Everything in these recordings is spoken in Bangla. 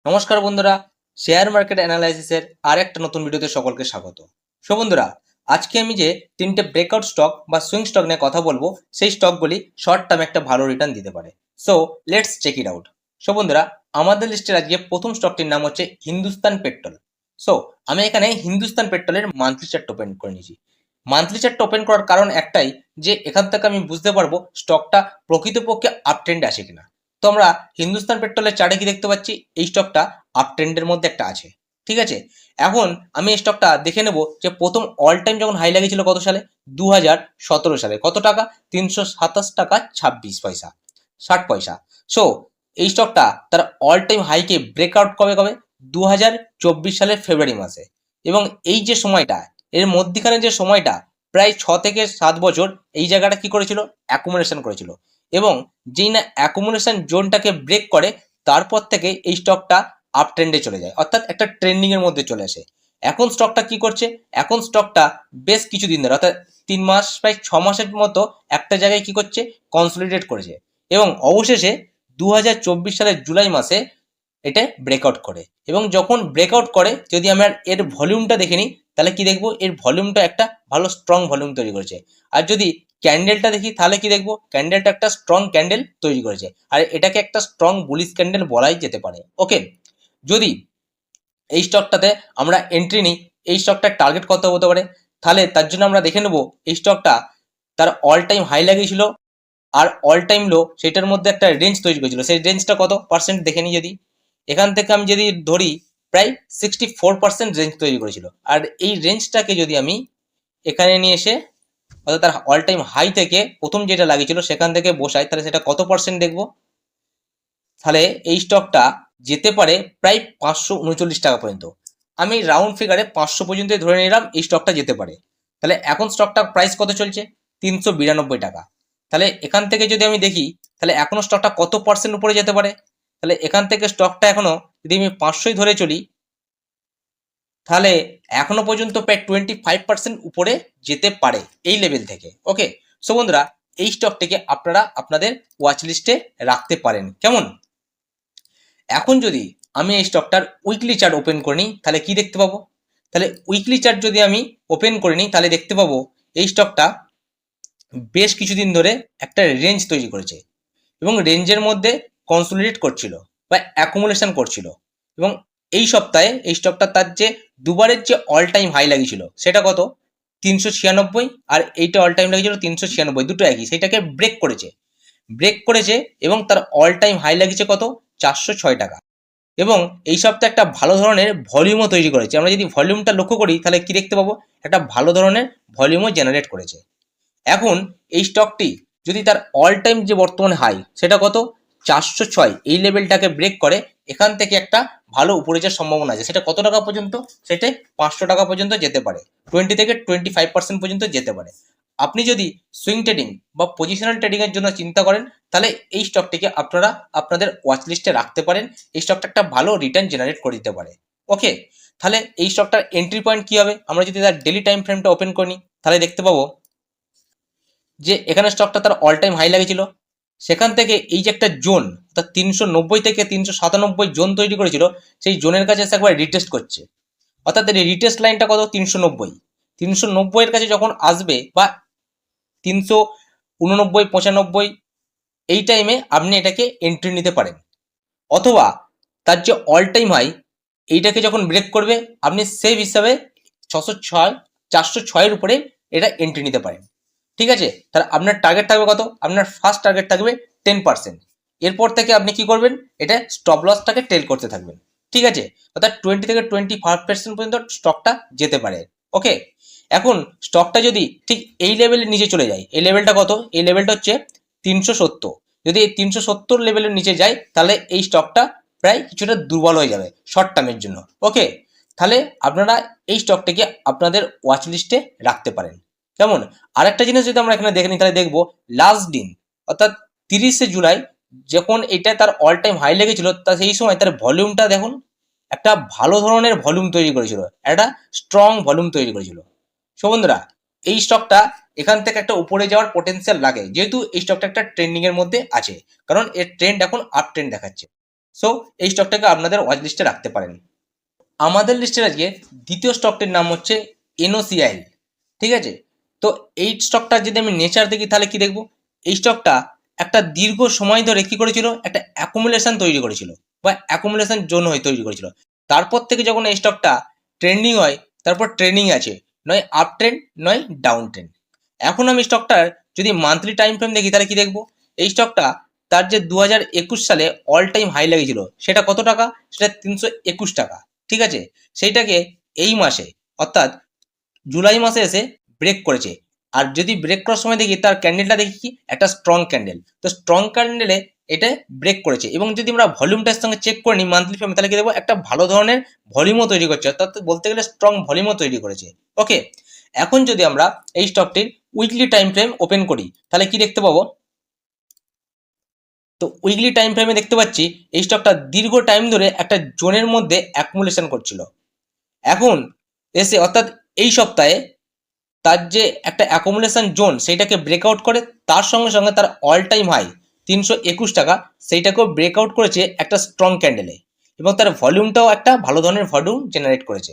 নমস্কার বন্ধুরা, শেয়ার মার্কেট অ্যানালাইসিসের আর একটা নতুন ভিডিওতে সকলকে স্বাগত। বন্ধুরা, আজকে আমি যে তিনটে ব্রেকআউট স্টক বা সুইং স্টক নিয়ে কথা বলবো, সেই স্টকগুলি শর্ট টার্মে একটা ভালো রিটার্ন দিতে পারে। So let's check it out. বন্ধুরা, আমাদের লিস্টের আজকে প্রথম স্টকটির নাম হচ্ছে হিন্দুস্তান পেট্রোল। সো আমি এখানে হিন্দুস্তান পেট্রোলের মান্থলি চার্ট ওপেন করে নিয়েছি। মান্থলি চার্ট ওপেন করার কারণ একটাই, যে এখান থেকে আমি বুঝতে পারবো স্টকটা প্রকৃতপক্ষে আপ ট্রেন্ডে আসে কিনা। তো আমরা হিন্দুস্তান পেট্রোলের চার্টে কি দেখতে পাচ্ছি, এই স্টকটা আপ ট্রেন্ডের মধ্যে একটা আছে। ঠিক আছে, এখন আমি এই স্টকটা দেখে নেব যে প্রথম অল টাইম যখন হাই লাগিয়েছিল কত সালে, 2017 সালে। কত টাকা? 327 টাকা 26 পয়সা, 60 পয়সা। সো এই স্টকটা তার অল টাইম হাইকে ব্রেকআউট কবে কবে? 2024 সালের ফেব্রুয়ারি মাসে। এবং এই যে সময়টা, এর মধ্যখানে যে সময়টা, প্রায় 6 থেকে 7 বছর এই জায়গাটা কি করেছিল, অ্যাকুমুলেশন করেছিল। এবং যেই না অ্যাকুমুলেশন জোনটাকে ব্রেক করে, তারপর থেকে এই স্টকটা আপ ট্রেন্ডে চলে যায়, অর্থাৎ একটা ট্রেন্ডিং এর মধ্যে চলে আসে। এখন স্টকটা কি করছে, এখন স্টকটা বেশ কিছুদিন ধরে, অর্থাৎ 3 মাস, প্রায় 6 মাসের মতো একটা জায়গায় কি করছে, কনসলিডেট করেছে। এবং অবশেষে 2024 সালের জুলাই মাসে এটা ব্রেকআউট করে। এবং যখন ব্রেকআউট করে, যদি আমরা এর ভলিউমটা দেখে নিই, তাহলে কি দেখবো, এর ভলিউমটা একটা ভালো স্ট্রং ভলিউম তৈরি করেছে। আর যদি ক্যান্ডেলটা দেখি, তাহলে কি দেখবো, ক্যান্ডেলটা একটা স্ট্রং ক্যান্ডেল তৈরি করেছে। আর এটাকে একটা স্ট্রং বুলিশ ক্যান্ডেল বলাই যেতে পারে। ওকে, যদি এই স্টকটাতে আমরা এন্ট্রি নিই, এই স্টকটার টার্গেট কত হতে পারে, তাহলে তার জন্য আমরা দেখে নেব এই স্টকটা তার অল টাইম হাই লাগিয়েছিল আর অল টাইম লো, সেটার মধ্যে একটা রেঞ্জ তৈরি করেছিল। সেই রেঞ্জটা কত পার্সেন্ট দেখে নিই, যদি এখান থেকে আমি যদি ধরি, প্রায় 64% রেঞ্জ তৈরি করেছিল। আর এই রেঞ্জটাকে যদি আমি এখানে নিয়ে এসে, অর্থাৎ তার অল টাইম হাই থেকে প্রথম যেটা লাগিয়েছিল সেখান থেকে বসাই, তাহলে সেটা কত পার্সেন্ট দেখবো, তাহলে এই স্টকটা যেতে পারে প্রায় 539 টাকা পর্যন্ত। আমি রাউন্ড ফিগারে 500 পর্যন্ত ধরে নিলাম এই স্টকটা যেতে পারে। তাহলে এখন স্টকটার প্রাইস কত চলছে, 392 টাকা। তাহলে এখান থেকে যদি আমি দেখি, তাহলে এখনো স্টকটা কত পার্সেন্ট উপরে যেতে পারে, তাহলে এখান থেকে স্টকটা এখনো যদি আমি 500 ধরে চলি, তাহলে এখনো পর্যন্ত প্রায় 25% উপরে যেতে পারে এই লেভেল থেকে। ওকে, সো বন্ধুরা, এই স্টকটিকে আপনারা আপনাদের ওয়াচ লিস্টে রাখতে পারেন। কেমন? এখন যদি আমি এই স্টকটার উইকলি চার্ট ওপেন করে নিই, তাহলে কি দেখতে পাবো, তাহলে উইকলি চার্ট যদি আমি ওপেন করে নিই, তাহলে দেখতে পাবো এই স্টকটা বেশ কিছুদিন ধরে একটা রেঞ্জ তৈরি করেছে এবং রেঞ্জের মধ্যে কনসলিডেট করছিল বা অ্যাকুমুলেশন করছিল। এবং এই সপ্তাহে এই স্টকটা তার যে দুবারের যে অল টাইম হাই লাগিয়েছিল, সেটা কত, 396, আর এইটা অল টাইম লাগিয়েছিল 396, দুটো একই, সেটাকে ব্রেক করেছে এবং তার অল টাইম হাই লাগিয়েছে কত, 406 টাকা। এবং এই সপ্তাহে একটা ভালো ধরনের ভলিউমও তৈরি করেছে। আমরা যদি ভলিউমটা লক্ষ্য করি, তাহলে কি দেখতে পাবো, একটা ভালো ধরনের ভলিউমও জেনারেট করেছে। এখন এই স্টকটি যদি তার অল টাইম যে বর্তমানে হাই, সেটা কত, 406, এই লেভেলটাকে ব্রেক করে, এখান থেকে একটা ভালো উপরে যাওয়ার সম্ভাবনা আছে। সেটা কত টাকা পর্যন্ত, সেটা 500 টাকা পর্যন্ত যেতে পারে, 20 থেকে 25% পর্যন্ত যেতে পারে। আপনি যদি সুইং ট্রেডিং বা পজিশনাল ট্রেডিং এর জন্য চিন্তা করেন, তাহলে এই স্টকটিকে আপনারা আপনাদের ওয়াচ লিস্টে রাখতে পারেন। এই স্টকটা একটা ভালো রিটার্ন জেনারেট করে দিতে পারে। ওকে, তাহলে এই স্টকটার এন্ট্রি পয়েন্ট কি হবে, আমরা যদি তার ডেলি টাইম ফ্রেমটা ওপেন করি, তাহলে দেখতে পাবো যে এখানে স্টকটা তার অল টাইম হাই লাগিয়েছিল, সেখান থেকে এই যে একটা জোন, অর্থাৎ 390 থেকে 397 জোন তৈরি করেছিল, সেই জোনের কাছে এসে একবার রিটেস্ট করছে। অর্থাৎ এই রিটেস্ট লাইনটা কত, 390 এর কাছে যখন আসবে, বা 389, 95, এই টাইমে আপনি এটাকে এন্ট্রি নিতে পারেন। অথবা তার যে অল টাইম হাই, এইটাকে যখন ব্রেক করবে, আপনি সেভ হিসাবে 606, 406-এর উপরে এটা এন্ট্রি নিতে পারেন। ঠিক আছে, তাহলে আপনার টার্গেট থাকবে কত, আপনার ফার্স্ট টার্গেট থাকবে 10%। এরপর থেকে আপনি কি করবেন, এটা স্টপ লসটাকে টেল করতে থাকবেন। ঠিক আছে, অর্থাৎ 20 থেকে 25% পর্যন্ত স্টকটা যেতে পারে। ওকে, এখন স্টকটা যদি ঠিক এই লেভেলের নিচে চলে যায়, এই লেভেলটা কত, এই লেভেলটা হচ্ছে 370। যদি এই 370 লেভেলের নিচে যায়, তাহলে এই স্টকটা প্রায় কিছুটা দুর্বল হয়ে যাবে শর্ট টার্মের জন্য। ওকে, তাহলে আপনারা এই স্টকটাকে আপনাদের ওয়াচ লিস্টে রাখতে পারেন। কেমন? আরেকটা জিনিস যদি আমরা এখানে দেখে নিই, তাহলে দেখবো লাস্ট দিন, অর্থাৎ 30শে জুলাই, যখন এটা তার অল টাইম হাই লেগেছিল, তা সেই সময় তার ভলিউমটা দেখুন, একটা ভালো ধরনের ভলিউম তৈরি করেছিল, একটা স্ট্রং ভলিউম তৈরি করেছিল। সো বন্ধুরা, এই স্টকটা এখান থেকে একটা উপরে যাওয়ার পোটেনশিয়াল লাগে, যেহেতু এই স্টকটা একটা ট্রেন্ডিং এর মধ্যে আছে, কারণ এর ট্রেন্ড এখন আপ ট্রেন্ড দেখাচ্ছে। সো এই স্টকটাকে আপনাদের ওয়াচ লিস্টে রাখতে পারেন। আমাদের লিস্টের আজকে দ্বিতীয় স্টকটির নাম হচ্ছে এনওসিআইএল। ঠিক আছে, তো এই স্টকটা যদি আমি নেচার দেখি তাহলে কি দেখবো, এই স্টকটা একটা দীর্ঘ সময় ধরে কি করেছিল, একটা অ্যাকুমুলেশন তৈরি করেছিল বা অ্যাকুমুলেশন জোন হয়ে তৈরি করেছিল। তারপর থেকে যখন এই স্টকটা ট্রেন্ডিং হয়, তারপর ট্রেন্ডিং আছে, নয় আপ ট্রেন্ড নয় ডাউন ট্রেন্ড। এখন আমি স্টকটার যদি মান্থলি টাইম ফ্রেম দেখি তাহলে কি দেখবো, এই স্টকটা তার যে 2021 সালে অল টাইম হাই লেগেছিল সেটা কত টাকা, সেটা 321 টাকা। ঠিক আছে, সেইটাকে এই মাসে অর্থাৎ জুলাই মাসে এসে ব্রেক করেছে। আর যদি ব্রেক করার সময় দেখি তার ক্যান্ডেলটা দেখি কি একটা স্ট্রং ক্যান্ডেল, তো স্ট্রং ক্যান্ডেলে এটা ব্রেক করেছে। এবং যদি আমরা ভলিউমটার সঙ্গে চেক করে নিই মান্থলি ফ্রেমে, তাহলে কি দেখবো একটা ভালো ধরনের ভলিউমও তৈরি করছে, অর্থাৎ বলতে গেলে স্ট্রং ভলিউমও তৈরি করেছে। ওকে, এখন যদি আমরা এই স্টকটির উইকলি টাইম ফ্রেম ওপেন করি তাহলে কি দেখতে পাবো, তো উইকলি টাইম ফ্রেমে দেখতে পাচ্ছি এই স্টকটা দীর্ঘ টাইম ধরে একটা জোনের মধ্যে অ্যাকুমুলেশন করছিল। এখন এসে অর্থাৎ এই সপ্তাহে তার যে একটা অ্যাকুমুলেশন জোন সেইটাকে ব্রেকআউট করে, তার সঙ্গে সঙ্গে তার অল টাইম হাই 321 টাকা সেইটাকেও ব্রেকআউট করেছে একটা স্ট্রং ক্যান্ডেলে, এবং তার ভলিউমটাও একটা ভালো ধরনের ভলিউম জেনারেট করেছে।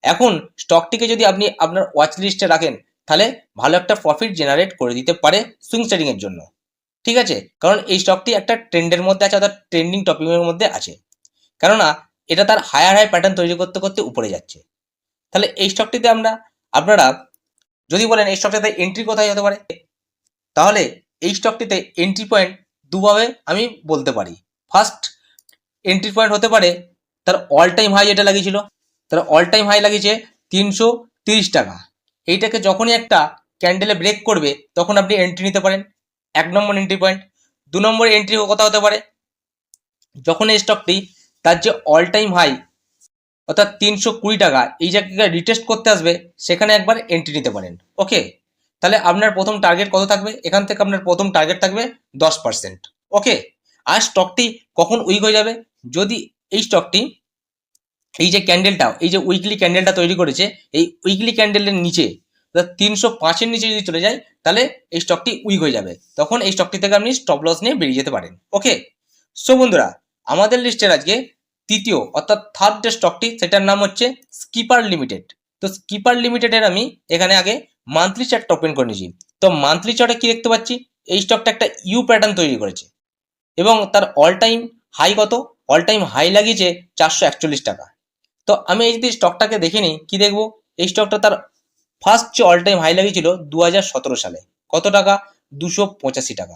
এখন স্টকটিকে যদি আপনি আপনার ওয়াচ লিস্টে রাখেন তাহলে ভালো একটা প্রফিট জেনারেট করে দিতে পারে সুইং ট্রেডিং এর জন্য। ঠিক আছে, কারণ এই স্টকটি একটা ট্রেন্ডের মধ্যে আছে, অর্থাৎ ট্রেন্ডিং টপিকের মধ্যে আছে, কেননা এটা তার হায়ার হাই প্যাটার্ন তৈরি করতে করতে উপরে যাচ্ছে। তাহলে এই স্টকটিতে আপনারা যদি বলেন এই স্টকটাতে এন্ট্রি কোথায় হতে পারে, তাহলে এই স্টকটিতে এন্ট্রি পয়েন্ট দুভাবে আমি বলতে পারি। ফার্স্ট এন্ট্রি পয়েন্ট হতে পারে তার অল টাইম হাই যেটা লাগিয়েছিল, তার অল টাইম হাই লাগিয়েছে 330 টাকা। এইটাকে যখনই একটা ক্যান্ডেলে ব্রেক করবে তখন আপনি এন্ট্রি নিতে পারেন, 1 নম্বর এন্ট্রি পয়েন্ট। 2 নম্বর এন্ট্রি কথা হতে পারে যখন এই স্টকটি তার যে অল টাইম হাই অর্থাৎ 320 টাকা এই জায়গায় রিটেস্ট করতে আসবে, সেখানে একবার এন্ট্রি নিতে পারেন। ওকে, তাহলে আপনার প্রথম টার্গেট কত থাকবে, এখান থেকে আপনার প্রথম টার্গেট থাকবে 10%। ওকে, আর স্টকটি কখন উইক হয়ে যাবে, যদি এই স্টকটি এই যে ক্যান্ডেলটা, এই যে উইকলি ক্যান্ডেলটা তৈরি করেছে, এই উইকলি ক্যান্ডেলের নিচে 305-এর নিচে যদি চলে যায় তাহলে এই স্টকটি উইক হয়ে যাবে, তখন এই স্টকটি থেকে আপনি স্টপ লস নিয়ে বেরিয়ে যেতে পারেন। ওকে, সো বন্ধুরা, আমাদের লিস্টের আজকে তৃতীয় অর্থাৎ থার্ড যে স্টকটি সেটার নাম হচ্ছে স্কিপার লিমিটেড। তো স্কিপার লিমিটেডের আমি এখানে আগে মান্থলি চার্টটা ওপেন করে নিয়েছি। তো মান্থলি চার্টে কি দেখতে পাচ্ছি, এই স্টকটা একটা ইউ প্যাটার্ন তৈরি করেছে এবং তার অল টাইম হাই কত, অল টাইম হাই লাগিয়েছে 441 টাকা। তো আমি এই যদি স্টকটাকে দেখে নিই কি দেখবো, এই স্টকটা তার ফার্স্ট যে অল টাইম হাই লাগিয়েছিল 2017 সালে কত টাকা, 285 টাকা।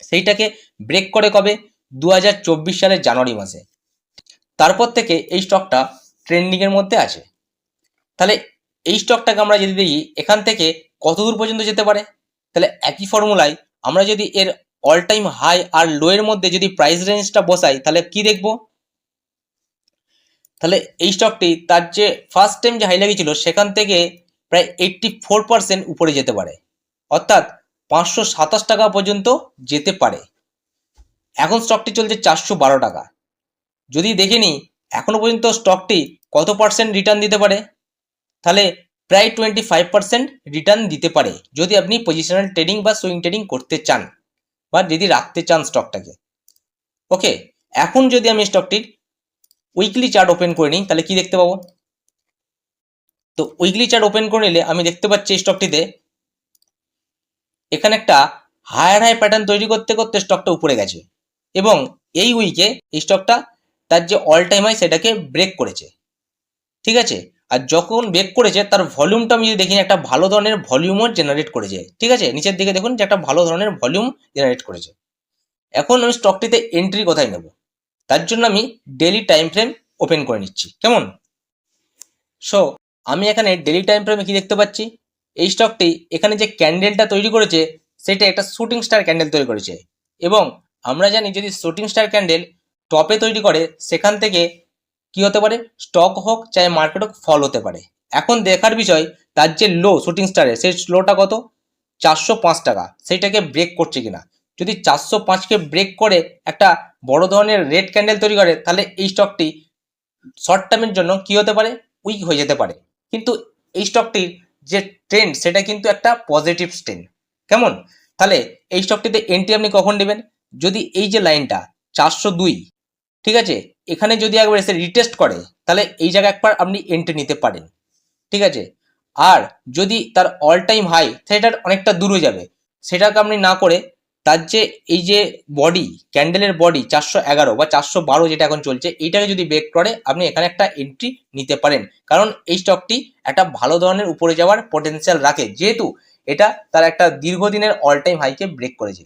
সেইটাকে ব্রেক করে কবে, 2024 সালের জানুয়ারি মাসে। তারপর থেকে এই স্টকটা ট্রেন্ডিং এর মধ্যে আছে। তাহলে এই স্টকটাকে আমরা যদি দেখি এখান থেকে কত দূর পর্যন্ত যেতে পারে, তাহলে একই ফর্মুলায় আমরা যদি এর অল টাইম হাই আর লো এর মধ্যে যদি প্রাইস রেঞ্জটা বসাই তাহলে কি দেখবো, তাহলে এই স্টকটি তার যে ফার্স্ট টাইম যে হাই লাগিয়েছিল সেখান থেকে প্রায় 84% উপরে যেতে পারে, অর্থাৎ 527 টাকা পর্যন্ত যেতে পারে। এখন স্টকটি চলছে 412 টাকা। যদি দেখে নিই এখনো পর্যন্ত স্টকটি কত পার্সেন্ট রিটার্ন দিতে পারে, তাহলে প্রায় 25% রিটার্ন দিতে পারে যদি আপনি পজিশনাল ট্রেডিং বা সুইং ট্রেডিং করতে চান বা যদি রাখতে চান স্টকটাকে। ওকে, এখন যদি আমি স্টকটির উইকলি চার্ট ওপেন করে নিই তাহলে কি দেখতে পাবো, তো উইকলি চার্ট ওপেন করে নিলে আমি দেখতে পাচ্ছি স্টকটিতে এখানে একটা হায়ার হাই প্যাটার্ন তৈরি করতে করতে স্টকটা উপরে গেছে এবং এই উইকে এই স্টকটা তার যে অল টাইম হাই সেটাকে ব্রেক করেছে। ঠিক আছে, আর যখন ব্রেক করেছে তার ভলিউমটা আমি যদি দেখি একটা ভালো ধরনের ভলিউমও জেনারেট করেছে। ঠিক আছে, নিচের দিকে দেখুন যে একটা ভালো ধরনের ভলিউম জেনারেট করেছে। এখন আমি স্টকটিতে এন্ট্রি কোথায় নেব, তার জন্য আমি ডেইলি টাইম ফ্রেম ওপেন করে নিচ্ছি। কেমন, সো আমি এখানে ডেইলি টাইম ফ্রেমে কি দেখতে পাচ্ছি, এই স্টকটি এখানে যে ক্যান্ডেলটা তৈরি করেছে সেটা একটা শুটিং স্টার ক্যান্ডেল তৈরি করেছে, এবং আমরা জানি যদি শুটিং স্টার ক্যান্ডেল টপে তৈরি করে সেখান থেকে কি হতে পারে, স্টক হোক চাই মার্কেট হোক ফল হতে পারে। এখন দেখার বিষয় তার যে লো শুটিং স্টারের সেই স্লোটা কত, 405 টাকা, সেইটাকে ব্রেক করছে কিনা। যদি 405কে ব্রেক করে একটা বড় ধরনের রেড ক্যান্ডেল তৈরি করে তাহলে এই স্টকটি শর্ট টার্মের জন্য কি হতে পারে, উইক হয়ে যেতে পারে। কিন্তু এই স্টকটির যে ট্রেন্ড সেটা কিন্তু একটা পজিটিভ ট্রেন্ড। কেমন, তাহলে এই স্টকটিতে এন্ট্রি আপনি কখন নেবেন, যদি এই যে লাইনটা 402 ঠিক আছে, এখানে যদি একবার এসে রিটেস্ট করে তাহলে এই জায়গায় একবার আপনি এন্ট্রি নিতে পারেন। ঠিক আছে, আর যদি তার অল টাইম হাই সেটার অনেকটা দূরে যাবে, সেটাকে আপনি না করে তার যে এই যে বডি, ক্যান্ডেলের বডি 411 বা 412 যেটা এখন চলছে, এইটাকে যদি ব্রেক করে আপনি এখানে একটা এন্ট্রি নিতে পারেন, কারণ এই স্টকটি একটা ভালো ধরনের উপরে যাওয়ার পটেনশিয়াল রাখে, যেহেতু এটা তার একটা দীর্ঘদিনের অল টাইম হাইকে ব্রেক করেছে।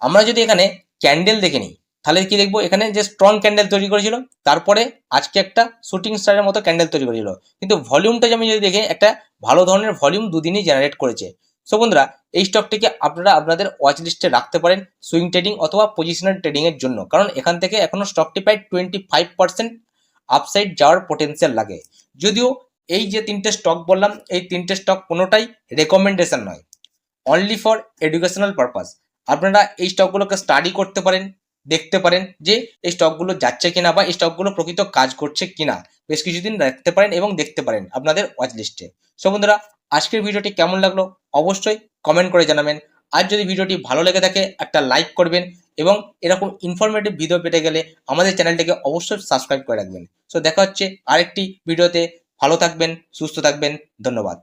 আমরা যদি এখানে ক্যান্ডেল দেখে নিই তাহলে কি দেখবো, এখানে যে স্ট্রং ক্যান্ডেল তৈরি করেছিল, তারপরে আজকে একটা শুটিং স্টারের মতো ক্যান্ডেল তৈরি করেছিল, কিন্তু ভলিউমটা আমি যদি দেখি একটা ভালো ধরনের ভলিউম দুদিনই জেনারেট করেছে। সো বন্ধুরা, এই স্টকটিকে আপনারা আপনাদের ওয়াচ লিস্টে রাখতে পারেন সুইং ট্রেডিং অথবা পজিশনাল ট্রেডিং এর জন্য, কারণ এখান থেকে এখনো স্টকটি প্রায় 25% আপসাইড যাওয়ার পোটেনশিয়াল লাগে। যদিও এই যে তিনটে স্টক বললাম, এই তিনটে স্টক কোনোটাই রেকমেন্ডেশন নয়, অনলি ফর এডুকেশনাল পারপাস। আপনারা এই স্টকগুলোকে স্টাডি করতে পারেন, দেখতে পারেন যে এই স্টকগুলো যাচ্ছে কিনা বা এই স্টকগুলো প্রকৃত কাজ করছে কিনা, বেশ কিছুদিন রাখতে পারেন এবং দেখতে পারেন আপনাদের ওয়াচ লিস্টে। সো বন্ধুরা, আজকের ভিডিওটি কেমন লাগলো অবশ্যই কমেন্ট করে জানাবেন। আর যদি ভিডিওটি ভালো লেগে থাকে একটা লাইক করবেন, এবং এরকম ইনফরমেটিভ ভিডিও পেতে গেলে আমাদের চ্যানেলটিকে অবশ্যই সাবস্ক্রাইব করে রাখবেন। সো দেখা হচ্ছে আরেকটি ভিডিওতে। ভালো থাকবেন, সুস্থ থাকবেন, ধন্যবাদ।